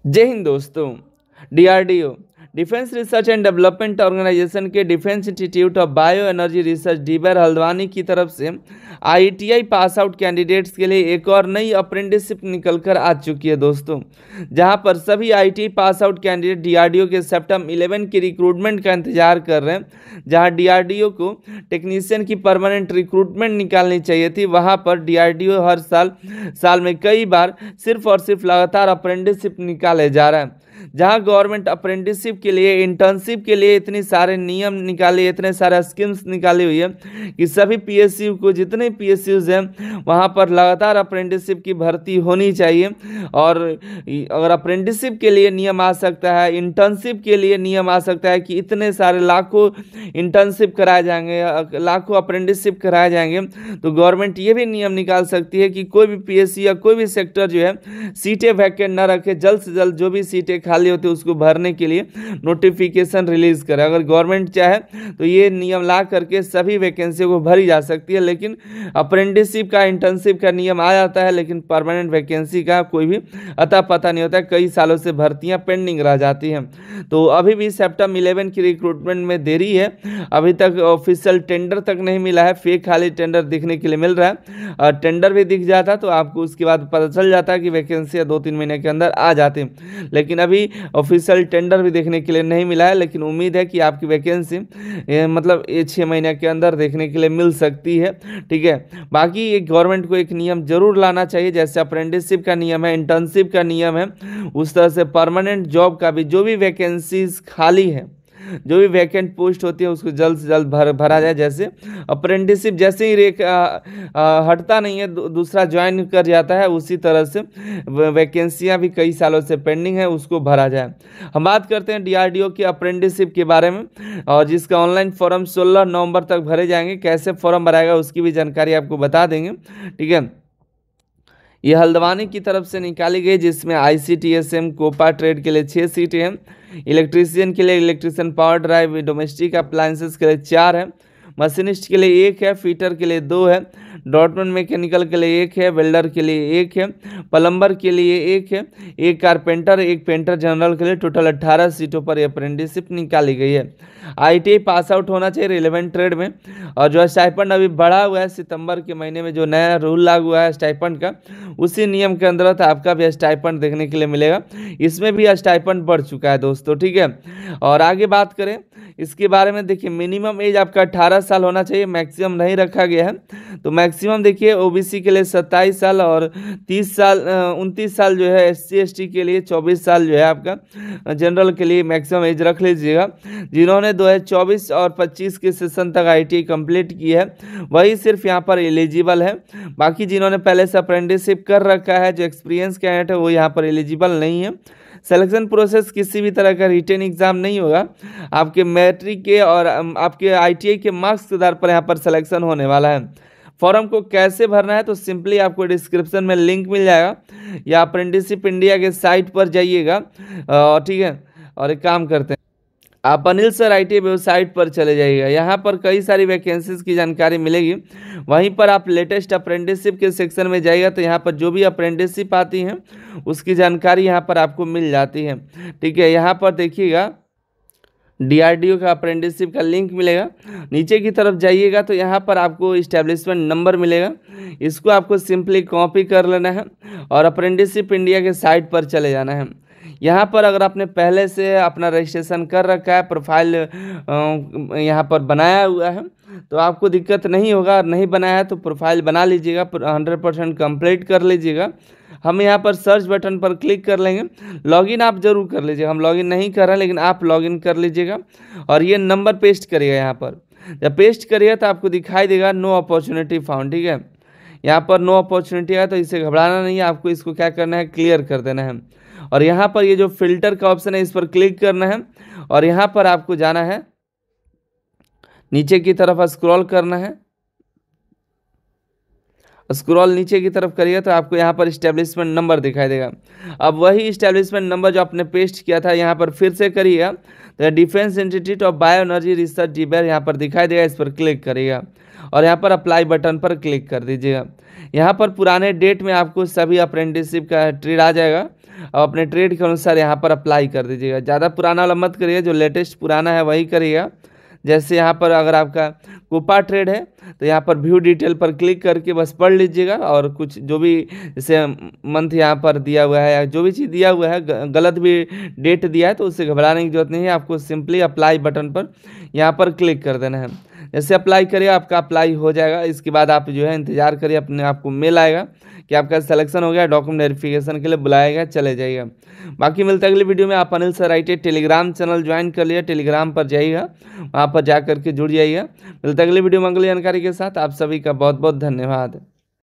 जय हिंद दोस्तों। DRDO defence research and development organisation के defence institute of bio energy research DIBER Haldwani की तरफ से आईटीआई पास आउट कैंडिडेट्स के लिए एक और नई अप्रेंटिसशिप निकलकर आ चुकी है दोस्तों, जहां पर सभी ITI pass out candidate DRDO के सेप्टेम्बर 11 की रिक्रूटमेंट का इंतजार कर रहे हैं। जहां डीआरडीओ को टेक्नीशियन की परमानेंट रिक्रूटमेंट निकालनी चाहिए थी, वहां पर डीआरडीओ हर साल में कई बार सिर्फ और सिर्फ लगातार अप्रेंटिसशिप निकाले जा रहा है। जहां गवर्नमेंट अप्रेंटिसशिप के लिए, इंटर्नशिप के लिए इतने सारे नियम निकाले, इतने सारे स्कीम्स निकाली हुई है कि सभी पीएसयू को, जितने पीएसयूज हैं वहां पर लगातार अप्रेंटिसशिप की भर्ती होनी चाहिए। और अगर अप्रेंटिसशिप के लिए नियम आ सकता है, इंटर्नशिप के लिए नियम आ सकता है कि इतने सारे लाखों इंटर्नशिप कराए जाएंगे, लाखों अप्रेंटिसशिप कराए जाएंगे, तो गवर्नमेंट ये भी नियम निकाल सकती है कि कोई भी पीएसयू या कोई भी सेक्टर जो है सीटें वैकेंट ना रखे, जल्द से जल्द जो भी सीटें खाली होती है उसको भरने के लिए नोटिफिकेशन रिलीज करे। अगर गवर्नमेंट चाहे तो ये नियम ला करके सभी वैकेंसी को भरी जा सकती है, लेकिन अप्रेंटिसशिप का, इंटर्नशिप का नियम आ जाता है, लेकिन परमानेंट वैकेंसी का कोई भी अता पता नहीं होता है। कई सालों से भर्तियां पेंडिंग रह जाती हैं। तो अभी भी सेप्टेम्बर 11 की रिक्रूटमेंट में देरी है, अभी तक ऑफिशियल टेंडर तक नहीं मिला है। फेक खाली टेंडर दिखने के लिए मिल रहा है, और टेंडर भी दिख जाता तो आपको उसके बाद पता चल जाता है कि वैकेंसी 2-3 महीने के अंदर आ जाती, लेकिन अभी ऑफिशियल टेंडर भी देखने के लिए नहीं मिला है। लेकिन उम्मीद है कि आपकी वैकेंसी मतलब ये 6 महीने के अंदर देखने के लिए मिल सकती है। ठीक है, बाकी गवर्नमेंट को एक नियम जरूर लाना चाहिए, जैसे अप्रेंटिसशिप का नियम है, इंटर्नशिप का नियम है, उस तरह से परमानेंट जॉब का भी, जो भी वैकेंसीज खाली है, जो भी वैकेंट पोस्ट होती है उसको जल्द से जल्द भरा जाए। जैसे अप्रेंटिसशिप जैसे ही हटता नहीं है, दूसरा ज्वाइन कर जाता है, उसी तरह से वैकेंसियां भी कई सालों से पेंडिंग है, उसको भरा जाए। हम बात करते हैं डीआरडीओ की अप्रेंटिसशिप के बारे में, और जिसका ऑनलाइन फॉर्म 16 नवंबर तक भरे जाएंगे। कैसे फॉर्म भराएगा उसकी भी जानकारी आपको बता देंगे। ठीक है, ये हल्द्वानी की तरफ से निकाली गई, जिसमें आईसीटीएसएम कोपा ट्रेड के लिए 6 सीटें हैं, इलेक्ट्रीशियन के लिए electrician power drive domestic appliances के लिए 4 है, मशीनिस्ट के लिए 1 है, फीटर के लिए 2 है, डॉटमैन मैकेनिकल के लिए 1 है, वेल्डर के लिए 1 है, प्लम्बर के लिए 1 है, 1 कारपेंटर, 1 पेंटर जनरल के लिए। टोटल 18 सीटों पर अप्रेंटिसशिप निकाली गई है। आईटीआई पास आउट होना चाहिए रिलेवेंट ट्रेड में। और जो स्टाइपेंड अभी बढ़ा हुआ है, सितंबर के महीने में जो नया रूल लागू हुआ है स्टाइपेंड का, उसी नियम के अंतर्गत आपका भी स्टाइपेंड देखने के लिए मिलेगा। इसमें भी स्टाइपेंड बढ़ चुका है दोस्तों। ठीक है, और आगे बात करें इसके बारे में, देखिए मिनिमम एज आपका 18 साल होना चाहिए, मैक्सिमम नहीं रखा गया है। तो मैक्सिमम देखिए ओबीसी के लिए 27 साल और 29 साल जो है एससी एसटी के लिए, 24 साल जो है आपका जनरल के लिए मैक्सिमम एज रख लीजिएगा। जिन्होंने 2024 और 25 के सेशन तक आईटीआई कंप्लीट की है वही सिर्फ यहाँ पर एलिजिबल है। बाकी जिन्होंने पहले से अप्रेंटिसशिप कर रखा है, जो एक्सपीरियंस कैंडिडेट है, वो यहाँ पर एलिजिबल नहीं है। सिलेक्शन प्रोसेस किसी भी तरह का रिटेन एग्जाम नहीं होगा, आपके मैट्रिक के और आपके आईटीआई के मार्क्स के आधार पर यहाँ पर सिलेक्शन होने वाला है। फॉर्म को कैसे भरना है तो सिंपली आपको डिस्क्रिप्शन में लिंक मिल जाएगा, या अप्रेंटिसशिप इंडिया के साइट पर जाइएगा। ठीक है, और एक काम करते हैं, आप अनिल सर आईटीआई वेबसाइट पर चले जाइएगा, यहाँ पर कई सारी वैकेंसीज की जानकारी मिलेगी। वहीं पर आप लेटेस्ट अप्रेंटिसशिप के सेक्शन में जाइएगा तो यहाँ पर जो भी अप्रेंटिसशिप आती हैं उसकी जानकारी यहाँ पर आपको मिल जाती है। ठीक है, यहाँ पर देखिएगा डीआरडीओ का अप्रेंटिसशिप का लिंक मिलेगा। नीचे की तरफ जाइएगा तो यहाँ पर आपको इस्टेब्लिशमेंट नंबर मिलेगा, इसको आपको सिंपली कॉपी कर लेना है और अप्रेंटिसशिप इंडिया के साइट पर चले जाना है। यहाँ पर अगर आपने पहले से अपना रजिस्ट्रेशन कर रखा है, प्रोफाइल यहाँ पर बनाया हुआ है, तो आपको दिक्कत नहीं होगा। और नहीं बनाया है तो प्रोफाइल बना लीजिएगा, 100% कंप्लीट कर लीजिएगा। हम यहाँ पर सर्च बटन पर क्लिक कर लेंगे, लॉगिन आप जरूर कर लीजिएगा। हम लॉगिन नहीं कर रहे हैं, लेकिन आप लॉगिन कर लीजिएगा और ये नंबर पेस्ट करिएगा। यहाँ पर जब पेस्ट करिएगा तो आपको दिखाई देगा नो अपॉर्चुनिटी फाउंड। ठीक है, यहाँ पर नो अपॉर्चुनिटी है, तो इसे घबराना नहीं है, आपको इसको क्या करना है, क्लियर कर देना है। और यहाँ पर ये जो फिल्टर का ऑप्शन है इस पर क्लिक करना है, और यहाँ पर आपको जाना है, नीचे की तरफ स्क्रॉल करना है। स्क्रॉल नीचे की तरफ करिए तो आपको यहाँ पर इस्टेब्लिशमेंट नंबर दिखाई देगा। अब वही इस्टेब्लिशमेंट नंबर जो आपने पेस्ट किया था यहाँ पर फिर से करिएगा, तो defence institute of bio energy research DIBER यहाँ पर दिखाई देगा, इस पर क्लिक करिएगा और यहाँ पर अप्लाई बटन पर क्लिक कर दीजिएगा। यहाँ पर पुराने डेट में आपको सभी अप्रेंटिसशिप का ट्रेड आ जाएगा। अब अपने ट्रेड के अनुसार यहाँ पर अप्लाई कर दीजिएगा। ज़्यादा पुराना वाला मत करिएगा, जो लेटेस्ट पुराना है वही करिएगा। जैसे यहाँ पर अगर आपका कूपा ट्रेड है तो यहाँ पर व्यू डिटेल पर क्लिक करके बस पढ़ लीजिएगा, और कुछ जो भी जैसे मंथ यहाँ पर दिया हुआ है या जो भी चीज़ दिया हुआ है गलत भी डेट दिया है तो उससे घबराने की जरूरत नहीं है। आपको सिंपली अप्लाई बटन पर यहाँ पर क्लिक कर देना है। जैसे अप्लाई करिए आपका अप्लाई हो जाएगा। इसके बाद आप जो है इंतजार करिए, अपने आपको मेल आएगा कि आपका सिलेक्शन हो गया, डॉक्यूमेंट वेरिफिकेशन के लिए बुलाएगा, चले जाइएगा। बाकी मिलता है अगली वीडियो में। आप Anil sir IT Telegram channel join कर लिया, टेलीग्राम पर जाइएगा, वहाँ पर जा करके जुड़ जाइएगा। मिलता है अगली वीडियो में अगली जानकारी के साथ। आप सभी का बहुत बहुत धन्यवाद।